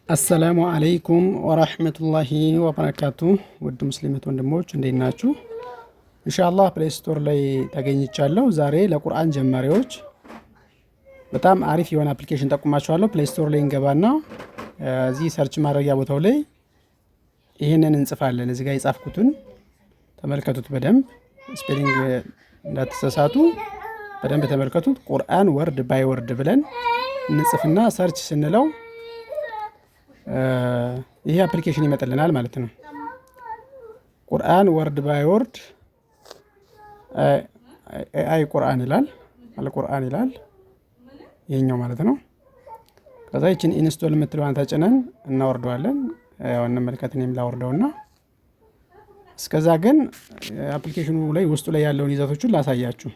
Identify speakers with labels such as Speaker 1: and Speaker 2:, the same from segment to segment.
Speaker 1: አሰላሙ አለይኩም ወራህመቱላሂ ወበረካቱ። ውድ ሙስሊሞች ወንድሞች እንዴት ናችሁ? ኢንሻአላህ ፕሌይ ስቶር ላይ ተገኝቻለሁ። ዛሬ ለቁርአን ጀማሪዎች በጣም አሪፍ የሆነ አፕሊኬሽን ጠቁማችኋለሁ። ፕሌይ ስቶር ላይ እንገባና እዚህ ሰርች ማድረጊያ ቦታው ላይ ይሄንን እንጽፋለን። እዚህ ጋር የጻፍኩትን ተመልከቱት በደንብ ስፔሊንግ እንዳትሳሳቱ በደንብ ተመልከቱት። ቁርአን ወርድ ባይ ወርድ ብለን እንጽፍና ሰርች ስንለው ይሄ አፕሊኬሽን ይመጣልናል ማለት ነው። ቁርአን ወርድ ባይ ወርድ አይ ቁርአን ይላል አልቁርአን ይላል ይሄኛው ማለት ነው። ከዛ ይችን ኢንስቶል የምትለዋን ተጭነን እናወርደዋለን። ያው እንመልከት እኔም ላወርደውና እስከዛ ግን አፕሊኬሽኑ ላይ ውስጡ ላይ ያለውን ይዘቶችን ላሳያችሁ።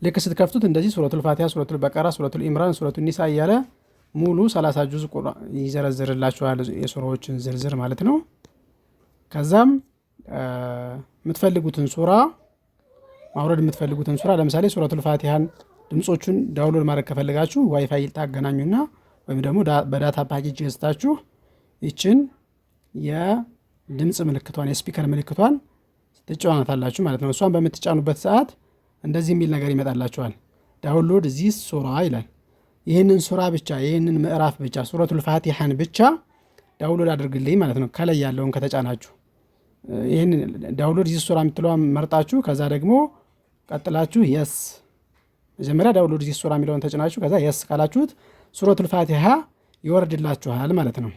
Speaker 1: ልክ ስትከፍቱት እንደዚህ ሱረቱል ፋቲሃ፣ ሱረቱል በቀራ፣ ሱረቱል ኢምራን፣ ሱረቱል ኒሳ እያለ ሙሉ 30 ጁዝ ቁርአን ይዘረዝርላችኋል፣ የሱራዎችን ዝርዝር ማለት ነው። ከዛም የምትፈልጉትን ሱራ ማውረድ የምትፈልጉትን ሱራ ለምሳሌ ሱረቱል ፋቲሃን ድምጾቹን ዳውንሎድ ማድረግ ከፈለጋችሁ ዋይፋይ ታገናኙና ወይም ደግሞ በዳታ ፓኬጅ ገዝታችሁ ይችን የድምጽ ምልክቷን የስፒከር ምልክቷን ትጫኑታላችሁ ማለት ነው። እሷን በምትጫኑበት ሰዓት እንደዚህ የሚል ነገር ይመጣላችኋል። ዳውንሎድ ዚስ ሱራ ይላል። ይህንን ሱራ ብቻ ይህንን ምዕራፍ ብቻ ሱረቱል ፋቲሃን ብቻ ዳውንሎድ አድርግልኝ ማለት ነው። ከላይ ያለውን ከተጫናችሁ ይህንን ዳውንሎድ ዚስ ሱራ የምትለዋን መርጣችሁ ከዛ ደግሞ ቀጥላችሁ የስ መጀመሪያ ዳውንሎድ ዚስ ሱራ የሚለውን ተጭናችሁ ከዛ የስ ካላችሁት ሱረቱል ፋቲሃ ይወርድላችኋል ማለት ነው።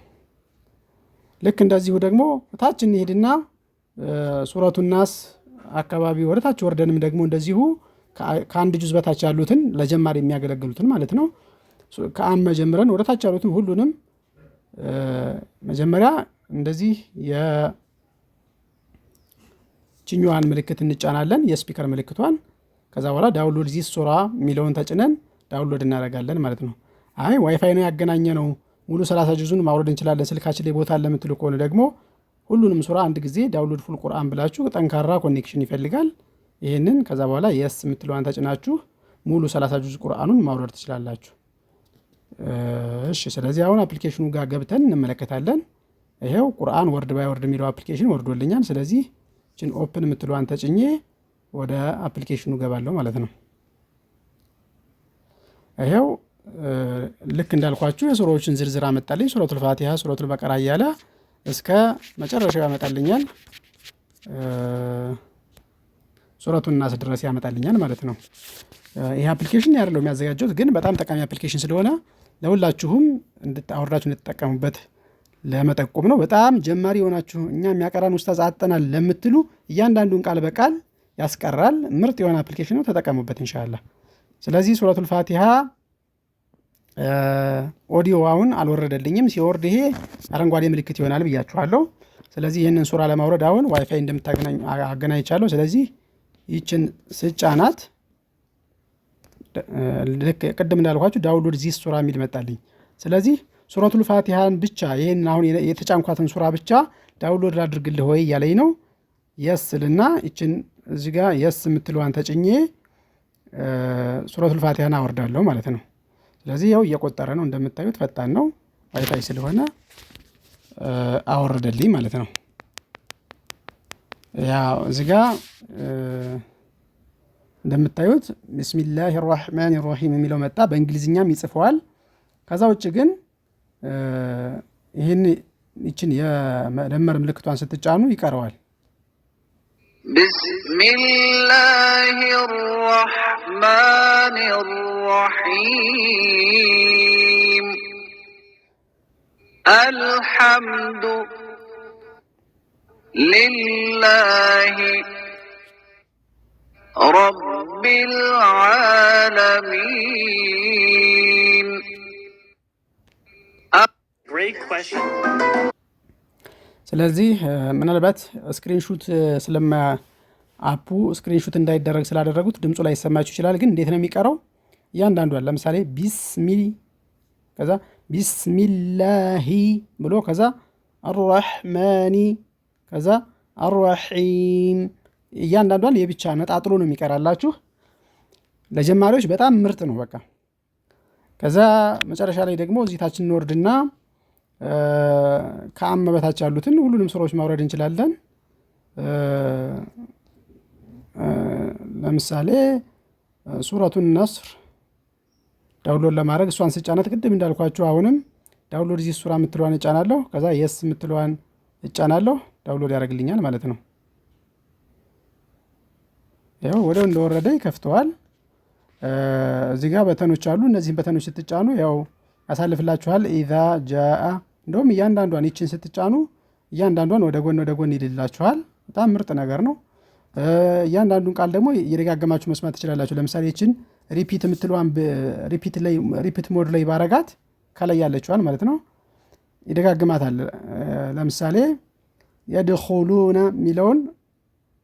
Speaker 1: ልክ እንደዚሁ ደግሞ ታች እንሄድና ሱረቱን ናስ አካባቢ ወደታች ወርደንም ደግሞ እንደዚሁ ከአንድ ጁዝ በታች ያሉትን ለጀማሪ የሚያገለግሉትን ማለት ነው ከአመ ጀምረን ወደታች ያሉትን ሁሉንም መጀመሪያ እንደዚህ የችኛዋን ምልክት እንጫናለን፣ የስፒከር ምልክቷን። ከዛ በኋላ ዳውንሎድ ዚስ ሱራ የሚለውን ተጭነን ዳውንሎድ እናደርጋለን ማለት ነው። አይ ዋይፋይ ነው ያገናኘ ነው ሙሉ 30 ጁዙን ማውረድ እንችላለን ስልካችን ላይ ቦታ ለምትሉ ከሆነ ደግሞ ሁሉንም ሱራ አንድ ጊዜ ዳውንሎድ ፉል ቁርአን ብላችሁ ጠንካራ ኮኔክሽን ይፈልጋል። ይሄንን ከዛ በኋላ የስ የምትለዋን ተጭናችሁ ሙሉ 30 ጁዝ ቁርአኑን ማውረድ ትችላላችሁ። እሺ ስለዚህ አሁን አፕሊኬሽኑ ጋር ገብተን እንመለከታለን። ይሄው ቁርአን ወርድ ባይ ወርድ የሚለው አፕሊኬሽን ወርዶልኛል። ስለዚህ እቺን ኦፕን የምትለዋን ተጭኜ ወደ አፕሊኬሽኑ ገባለሁ ማለት ነው። ይሄው ልክ እንዳልኳችሁ የሱራዎችን ዝርዝር አመጣልኝ። ሱረቱል ፋቲሃ፣ ሱረቱል በቀራ እያለ እስከ መጨረሻው ያመጣልኛል። ሱረቱን ናስ ድረስ ያመጣልኛል ማለት ነው። ይሄ አፕሊኬሽን ያለው የሚያዘጋጀው ግን በጣም ጠቃሚ አፕሊኬሽን ስለሆነ ለሁላችሁም አውርዳችሁ እንድትጠቀሙበት ለመጠቆም ነው። በጣም ጀማሪ የሆናችሁ እኛ የሚያቀራን ኡስታዝ አጠናል ለምትሉ እያንዳንዱን ቃል በቃል ያስቀራል። ምርጥ የሆነ አፕሊኬሽን ነው፣ ተጠቀሙበት ኢንሻአላህ። ስለዚህ ሱረቱል ፋቲሃ ኦዲዮ አሁን አልወረደልኝም። ሲወርድ ይሄ አረንጓዴ ምልክት ይሆናል ብያችኋለሁ። ስለዚህ ይህንን ሱራ ለማውረድ አሁን ዋይፋይ እንደምታገናኝ አገናኝቻለሁ። ስለዚህ ይችን ስጫናት ልክ ቅድም እንዳልኳችሁ ዳውንሎድ ዚስ ሱራ የሚል መጣልኝ። ስለዚህ ሱረቱል ፋቲሃን ብቻ ይሄን አሁን የተጫንኳትን ሱራ ብቻ ዳውንሎድ አድርግልህ ወይ እያለኝ ነው። የስ ልና ይችን እዚህ ጋር የስ የምትለዋን ተጭኜ ሱረቱል ፋቲሃን አወርዳለሁ ማለት ነው። ስለዚህ ያው እየቆጠረ ነው እንደምታዩት፣ ፈጣን ነው ዋይፋይ ስለሆነ አወረደልኝ ማለት ነው። ያው እዚህ ጋር እንደምታዩት ቢስሚላሂ ራህማኒ ራሂም የሚለው መጣ። በእንግሊዝኛም ይጽፈዋል። ከዛ ውጭ ግን ይችን የመደመር ምልክቷን ስትጫኑ ይቀረዋል።
Speaker 2: ቢስሚላሂ ራህማኒ ራሂም አልሐምዱ ሊላሂ ረቢል ዓለሚን።
Speaker 1: ስለዚህ ምናልባት ስክሪንሹት አፑ ስክሪንሹት እንዳይደረግ ስላደረጉት ድምፁ ላይ ይሰማችሁ ይችላል። ግን እንዴት ነው የሚቀረው? እያንዳንዷን ለምሳሌ ከዛ ቢስሚላሂ ብሎ ከዛ አርራህማኒ ከዛ አርራሂም እያንዳንዷን የብቻ ነጣጥሎ ነው የሚቀራላችሁ። ለጀማሪዎች በጣም ምርጥ ነው። በቃ ከዛ መጨረሻ ላይ ደግሞ እዚህ ታችን እንወርድና ከአመ በታች ያሉትን ሁሉንም ሱራዎች ማውረድ እንችላለን። ለምሳሌ ሱረቱን ነስር ዳውንሎድ ለማድረግ እሷን ስጫናት ቅድም እንዳልኳችሁ አሁንም ዳውንሎድ ዚህ ሱራ የምትለዋን እጫናለሁ። ከዛ የስ የምትለዋን እጫናለሁ። ዳውንሎድ ያደርግልኛል ማለት ነው። ያው ወዲያው እንደወረደ ይከፍተዋል። እዚህ ጋር በተኖች አሉ። እነዚህን በተኖች ስትጫኑ ያው ያሳልፍላችኋል። ኢዛ ጃአ እንደውም እያንዳንዷን ይችን ስትጫኑ እያንዳንዷን ወደ ጎን ይልላችኋል። በጣም ምርጥ ነገር ነው። እያንዳንዱን ቃል ደግሞ እየደጋገማችሁ መስማት ትችላላችሁ። ለምሳሌ ይችን ሪፒት የምትለዋን ሪፒት ሞድ ላይ ባረጋት ከላይ ያለችዋን ማለት ነው ይደጋግማታል። ለምሳሌ የድኹሉነ የሚለውን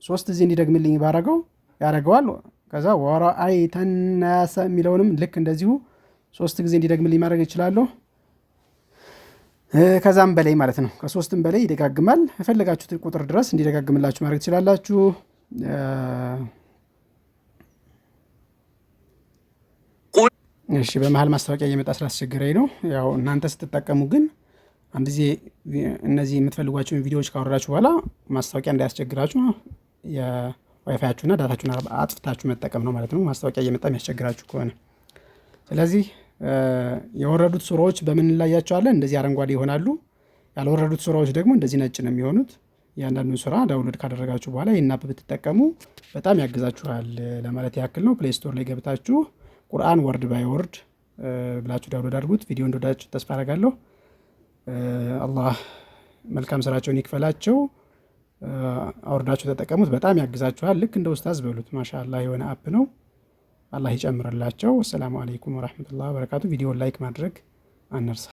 Speaker 1: 3 ጊዜ እንዲደግምልኝ ባረገው ያረገዋል። ከዛ ወረአይተ ናሰ የሚለውንም ልክ እንደዚሁ 3 ጊዜ እንዲደግምልኝ ማድረግ ይችላለሁ። ከዛም በላይ ማለት ነው። ከ3ም በላይ ይደጋግማል። የፈለጋችሁት ቁጥር ድረስ እንዲደጋግምላችሁ ማድረግ ትችላላችሁ። እሺ በመሀል ማስታወቂያ እየመጣ ስላስቸገረኝ ነው። ያው እናንተ ስትጠቀሙ ግን አንድ ጊዜ እነዚህ የምትፈልጓቸውን ቪዲዮዎች ካወረዳችሁ በኋላ ማስታወቂያ እንዳያስቸግራችሁ የዋይፋያችሁና ዳታችሁን አጥፍታችሁ መጠቀም ነው ማለት ነው። ማስታወቂያ እየመጣ የሚያስቸግራችሁ ከሆነ ስለዚህ የወረዱት ሱራዎች በምን እንላያቸዋለን? እንደዚህ አረንጓዴ ይሆናሉ። ያልወረዱት ሱራዎች ደግሞ እንደዚህ ነጭ ነው የሚሆኑት። እያንዳንዱ ሱራ ዳውንሎድ ካደረጋችሁ በኋላ ይህን አፕ ብትጠቀሙ በጣም ያግዛችኋል ለማለት ያክል ነው። ፕሌይ ስቶር ላይ ገብታችሁ ቁርአን ወርድ ባይ ወርድ ብላችሁ ዳውንሎድ አድርጉት። ቪዲዮ እንደወዳችሁ ተስፋ አደርጋለሁ። አላህ መልካም ስራቸውን ይክፈላቸው። አውርዳችሁ ተጠቀሙት። በጣም ያግዛችኋል። ልክ እንደ ኡስታዝ በሉት። ማሻአላህ የሆነ አፕ ነው። አላህ ይጨምርላቸው። ወሰላሙ አለይኩም ወራህመቱላሂ ወበረካቱ። ቪዲዮን ላይክ ማድረግ አንርሳ።